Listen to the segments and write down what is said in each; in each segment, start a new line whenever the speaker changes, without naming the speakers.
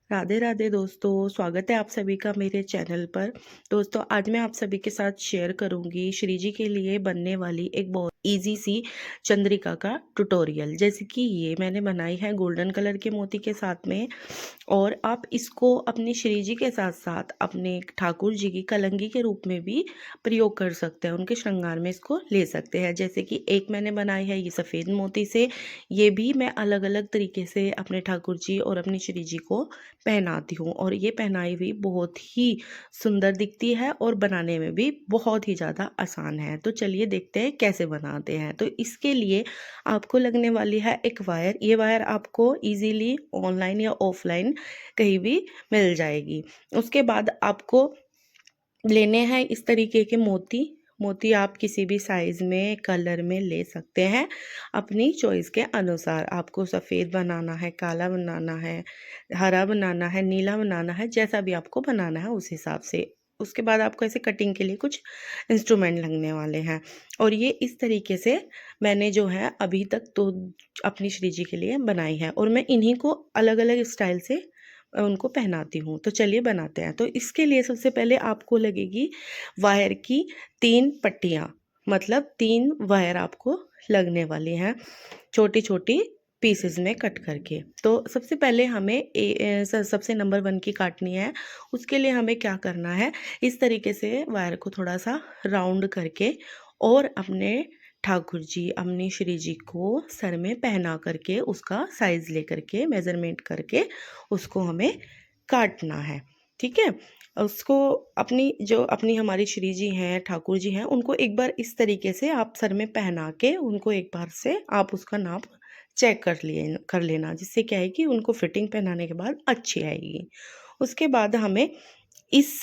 राधे राधे दोस्तों, स्वागत है आप सभी का मेरे चैनल पर। दोस्तों, आज मैं आप सभी के साथ शेयर करूंगी श्री जी के लिए बनने वाली एक बहुत इजी सी चंद्रिका का ट्यूटोरियल। जैसे कि ये मैंने बनाई है गोल्डन कलर के मोती के साथ में, और आप इसको अपनी श्री जी के साथ साथ अपने ठाकुर जी की कलंगी के रूप में भी प्रयोग कर सकते हैं, उनके श्रृंगार में इसको ले सकते हैं। जैसे कि एक मैंने बनाई है ये सफ़ेद मोती से, ये भी मैं अलग अलग तरीके से अपने ठाकुर जी और अपनी श्री जी को पहनाती हूँ, और ये पहनाई हुई बहुत ही सुंदर दिखती है और बनाने में भी बहुत ही ज़्यादा आसान है। तो चलिए देखते हैं कैसे बनाते हैं। तो इसके लिए आपको लगने वाली है एक वायर। ये वायर आपको इजीली ऑनलाइन या ऑफलाइन कहीं भी मिल जाएगी। उसके बाद आपको लेने हैं इस तरीके के मोती। मोती आप किसी भी साइज़ में कलर में ले सकते हैं अपनी चॉइस के अनुसार। आपको सफ़ेद बनाना है, काला बनाना है, हरा बनाना है, नीला बनाना है, जैसा भी आपको बनाना है उस हिसाब से। उसके बाद आपको ऐसे कटिंग के लिए कुछ इंस्ट्रूमेंट लगने वाले हैं, और ये इस तरीके से मैंने जो है अभी तक तो अपनी श्री जी के लिए बनाई है, और मैं इन्हीं को अलग अलग स्टाइल से उनको पहनाती हूँ। तो चलिए बनाते हैं। तो इसके लिए सबसे पहले आपको लगेगी वायर की 3 पट्टियाँ, मतलब 3 वायर आपको लगने वाली हैं छोटी-छोटी पीसेस में कट करके। तो सबसे पहले हमें सबसे नंबर 1 की काटनी है। उसके लिए हमें क्या करना है, इस तरीके से वायर को थोड़ा-सा राउंड करके और अपने ठाकुर जी, अपनी श्री जी को सर में पहना करके उसका साइज़ लेकर के मेज़रमेंट करके उसको हमें काटना है। ठीक है? उसको अपनी हमारी श्री जी हैं, ठाकुर जी हैं, उनको एक बार इस तरीके से आप सर में पहना के उनको एक बार से आप उसका नाप चेक कर लेना, जिससे क्या है कि उनको फिटिंग पहनाने के बाद अच्छी आएगी। उसके बाद हमें इस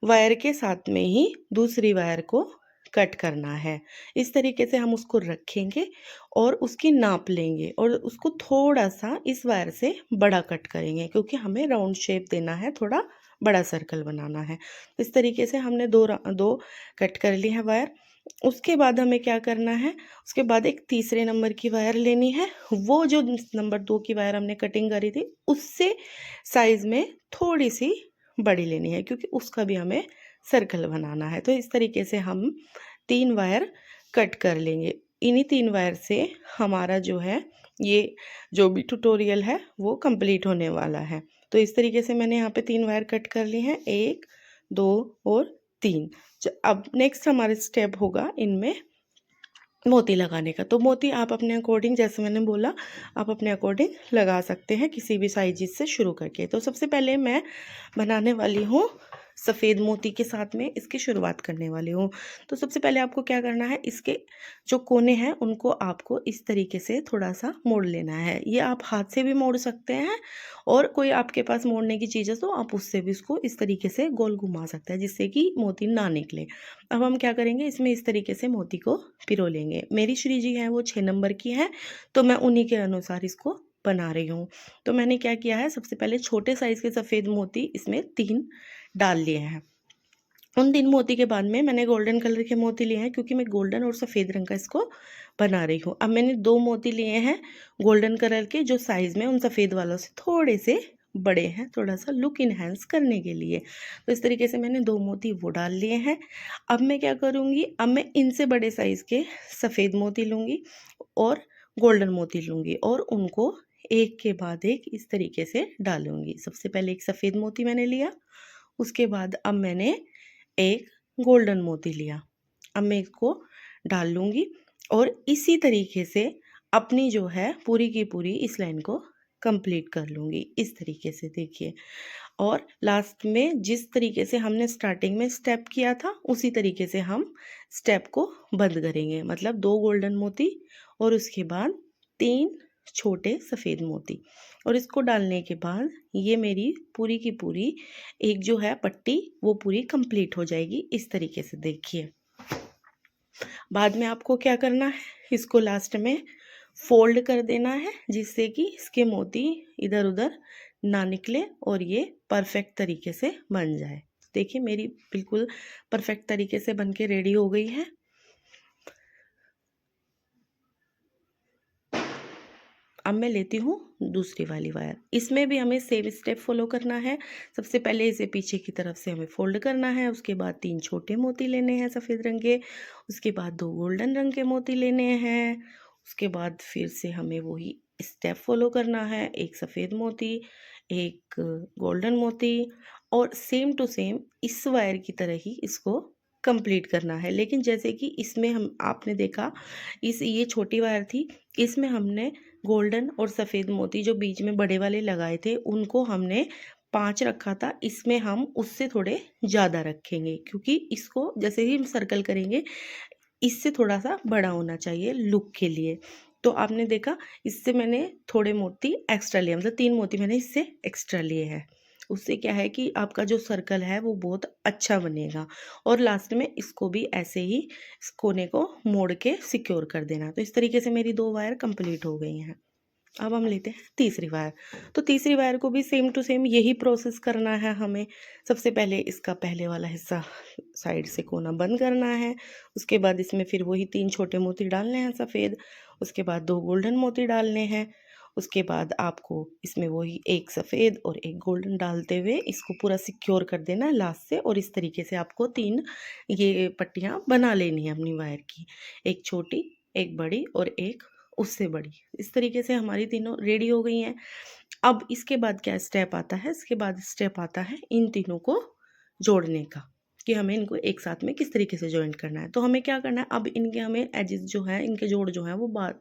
वायर के साथ में ही दूसरी वायर को कट करना है। इस तरीके से हम उसको रखेंगे और उसकी नाप लेंगे, और उसको थोड़ा-सा इस वायर से बड़ा कट करेंगे, क्योंकि हमें राउंड शेप देना है, थोड़ा बड़ा सर्कल बनाना है। तो इस तरीके से हमने 2 कट कर ली है वायर। उसके बाद हमें क्या करना है, उसके बाद एक तीसरे नंबर की वायर लेनी है। वो जो नंबर 2 की वायर हमने कटिंग करी थी, उससे साइज़ में थोड़ी-सी बड़ी लेनी है, क्योंकि उसका भी हमें सर्कल बनाना है। तो इस तरीके से हम 3 वायर कट कर लेंगे। इन्हीं 3 वायर से हमारा जो है ये जो भी ट्यूटोरियल है वो कंप्लीट होने वाला है। तो इस तरीके से मैंने यहाँ पे 3 वायर कट कर ली हैं, 1, 2 और 3। अब नेक्स्ट हमारा स्टेप होगा इनमें मोती लगाने का। तो मोती आप अपने अकॉर्डिंग, जैसे मैंने बोला, आप अपने अकॉर्डिंग लगा सकते हैं किसी भी साइज़ से शुरू करके। तो सबसे पहले मैं बनाने वाली हूँ सफ़ेद मोती के साथ में इसकी शुरुआत करने वाली हूँ। तो सबसे पहले आपको क्या करना है, इसके जो कोने हैं उनको आपको इस तरीके से थोड़ा-सा मोड़ लेना है। ये आप हाथ से भी मोड़ सकते हैं, और कोई आपके पास मोड़ने की चीज़ है तो आप उससे भी इसको इस तरीके से गोल घुमा सकते हैं, जिससे कि मोती ना निकले। अब हम क्या करेंगे, इसमें इस तरीके से मोती को पिरो लेंगे। मेरी श्री जी हैं वो 6 नंबर की हैं, तो मैं उन्हीं के अनुसार इसको बना रही हूँ। तो मैंने क्या किया है, सबसे पहले छोटे साइज़ के सफ़ेद मोती इसमें 3 डाल लिए हैं। उन 3 मोती के बाद में मैंने गोल्डन कलर के मोती लिए हैं, क्योंकि मैं गोल्डन और सफ़ेद रंग का इसको बना रही हूँ। अब मैंने 2 मोती लिए हैं गोल्डन कलर के, जो साइज़ में उन सफ़ेद वालों से थोड़े से बड़े हैं, थोड़ा-सा लुक एनहांस करने के लिए। तो इस तरीके से मैंने 2 मोती वो डाल लिए हैं। अब मैं क्या करूँगी, अब मैं इनसे बड़े साइज़ के सफ़ेद मोती लूँगी और गोल्डन मोती लूँगी, और उनको एक के बाद एक इस तरीके से डालूँगी। सबसे पहले एक सफ़ेद मोती मैंने लिया, उसके बाद अब मैंने एक गोल्डन मोती लिया। अब मैं इसको डाल लूँगी, और इसी तरीके से अपनी जो है पूरी की पूरी इस लाइन को कंप्लीट कर लूँगी, इस तरीके से देखिए। और लास्ट में जिस तरीके से हमने स्टार्टिंग में स्टेप किया था, उसी तरीके से हम स्टेप को बंद करेंगे। मतलब 2 गोल्डन मोती और उसके बाद 3 छोटे सफ़ेद मोती, और इसको डालने के बाद ये मेरी पूरी की पूरी एक जो है पट्टी वो पूरी कंप्लीट हो जाएगी, इस तरीके से देखिए। बाद में आपको क्या करना है, इसको लास्ट में फ़ोल्ड कर देना है, जिससे कि इसके मोती इधर-उधर ना निकले और ये परफ़ेक्ट तरीके से बन जाए। देखिए मेरी बिल्कुल परफ़ेक्ट तरीके से बन के रेडी हो गई है। अब मैं लेती हूँ दूसरी वाली वायर। इसमें भी हमें सेम स्टेप फॉलो करना है। सबसे पहले इसे पीछे की तरफ से हमें फोल्ड करना है, उसके बाद 3 छोटे मोती लेने हैं सफ़ेद रंग के, उसके बाद 2 गोल्डन रंग के मोती लेने हैं, उसके बाद फिर से हमें वही स्टेप फॉलो करना है, एक सफ़ेद मोती, एक गोल्डन मोती, और सेम टू सेम इस वायर की तरह ही इसको कंप्लीट करना है। लेकिन जैसे कि इसमें हम आपने देखा, ये छोटी वायर थी, इसमें हमने गोल्डन और सफ़ेद मोती जो बीच में बड़े वाले लगाए थे उनको हमने 5 रखा था। इसमें हम उससे थोड़े ज़्यादा रखेंगे, क्योंकि इसको जैसे ही हम सर्कल करेंगे इससे थोड़ा सा बड़ा होना चाहिए लुक के लिए। तो आपने देखा, इससे मैंने थोड़े मोती एक्स्ट्रा लिए, मतलब 3 मोती मैंने इससे एक्स्ट्रा लिए हैं। उससे क्या है कि आपका जो सर्कल है वो बहुत अच्छा बनेगा। और लास्ट में इसको भी ऐसे ही इस कोने को मोड़ के सिक्योर कर देना। तो इस तरीके से मेरी 2 वायर कंप्लीट हो गई हैं। अब हम लेते हैं तीसरी वायर। तो तीसरी वायर को भी सेम टू सेम यही प्रोसेस करना है हमें। सबसे पहले इसका पहले वाला हिस्सा साइड से कोना बंद करना है, उसके बाद इसमें फिर वही 3 छोटे मोती डालने हैं सफ़ेद, उसके बाद 2 गोल्डन मोती डालने हैं, उसके बाद आपको इसमें वही एक सफ़ेद और एक गोल्डन डालते हुए इसको पूरा सिक्योर कर देना है लास्ट से। और इस तरीके से आपको 3 ये पट्टियाँ बना लेनी है अपनी वायर की, एक छोटी, एक बड़ी और एक उससे बड़ी। इस तरीके से हमारी तीनों रेडी हो गई हैं। अब इसके बाद क्या स्टेप आता है, इसके बाद स्टेप आता है इन तीनों को जोड़ने का, कि हमें इनको एक साथ में किस तरीके से जॉइंट करना है। तो हमें क्या करना है, अब इनके हमें एजेस जो हैं, इनके जोड़ जो हैं वो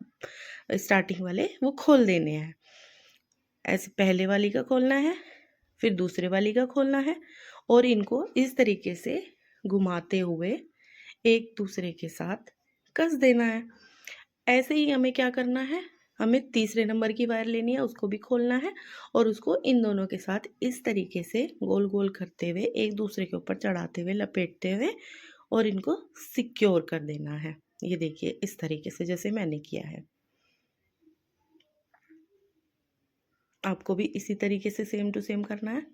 स्टार्टिंग वाले वो खोल देने हैं। ऐसे पहले वाली का खोलना है, फिर दूसरे वाली का खोलना है, और इनको इस तरीके से घुमाते हुए एक दूसरे के साथ कस देना है। ऐसे ही हमें क्या करना है, हमें तीसरे नंबर की वायर लेनी है, उसको भी खोलना है, और उसको इन दोनों के साथ इस तरीके से गोल गोल करते हुए एक दूसरे के ऊपर चढ़ाते हुए लपेटते हुए और इनको सिक्योर कर देना है। ये देखिए इस तरीके से जैसे मैंने किया है, आपको भी इसी तरीके से सेम टू सेम करना है।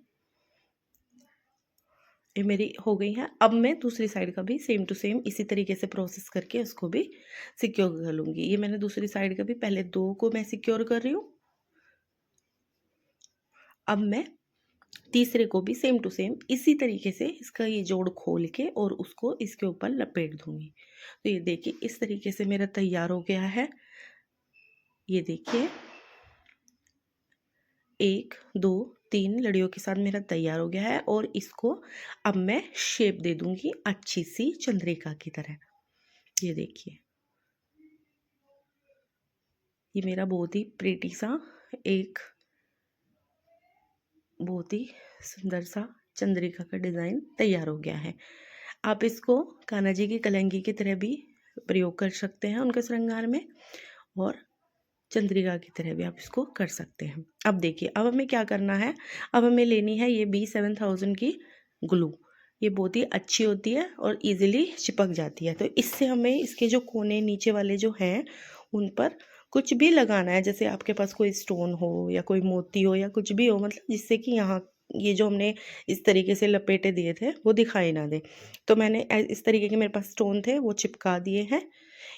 ये मेरी हो गई है। अब मैं दूसरी साइड का भी सेम टू सेम इसी तरीके से प्रोसेस करके उसको भी सिक्योर कर लूँगी। ये मैंने दूसरी साइड का भी पहले 2 को मैं सिक्योर कर रही हूँ। अब मैं तीसरे को भी सेम टू सेम इसी तरीके से इसका ये जोड़ खोल के और उसको इसके ऊपर लपेट दूँगी। तो ये देखिए इस तरीके से मेरा तैयार हो गया है। ये देखिए 1, 2, 3 लड़ियों के साथ मेरा तैयार हो गया है, और इसको अब मैं शेप दे दूँगी अच्छी सी चंद्रिका की तरह। ये देखिए, ये मेरा बहुत ही प्रिटी सा एक बहुत ही सुंदर सा चंद्रिका का डिज़ाइन तैयार हो गया है। आप इसको कान्हा जी की कलंगी की तरह भी प्रयोग कर सकते हैं उनके श्रृंगार में, और चंद्रिका की तरह भी आप इसको कर सकते हैं। अब देखिए, अब हमें क्या करना है, अब हमें लेनी है ये B7000 की ग्लू। ये बहुत ही अच्छी होती है और इजीली चिपक जाती है। तो इससे हमें इसके जो कोने नीचे वाले जो हैं उन पर कुछ भी लगाना है, जैसे आपके पास कोई स्टोन हो या कोई मोती हो या कुछ भी हो, मतलब जिससे कि यहाँ ये जो हमने इस तरीके से लपेटे दिए थे वो दिखाई ना दे। तो मैंने इस तरीके के मेरे पास स्टोन थे वो चिपका दिए हैं।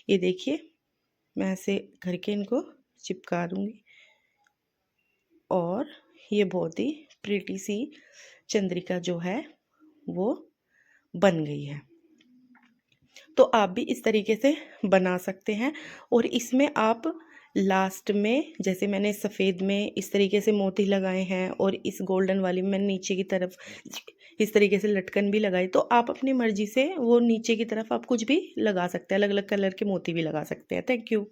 ये देखिए मैं ऐसे करके इनको चिपका दूँगी, और ये बहुत ही प्रिटी सी चंद्रिका जो है वो बन गई है। तो आप भी इस तरीके से बना सकते हैं, और इसमें आप लास्ट में जैसे मैंने सफ़ेद में इस तरीके से मोती लगाए हैं और इस गोल्डन वाली में मैंने नीचे की तरफ इस तरीके से लटकन भी लगाई, तो आप अपनी मर्ज़ी से वो नीचे की तरफ आप कुछ भी लगा सकते हैं, अलग अलग कलर के मोती भी लगा सकते हैं। Thank you.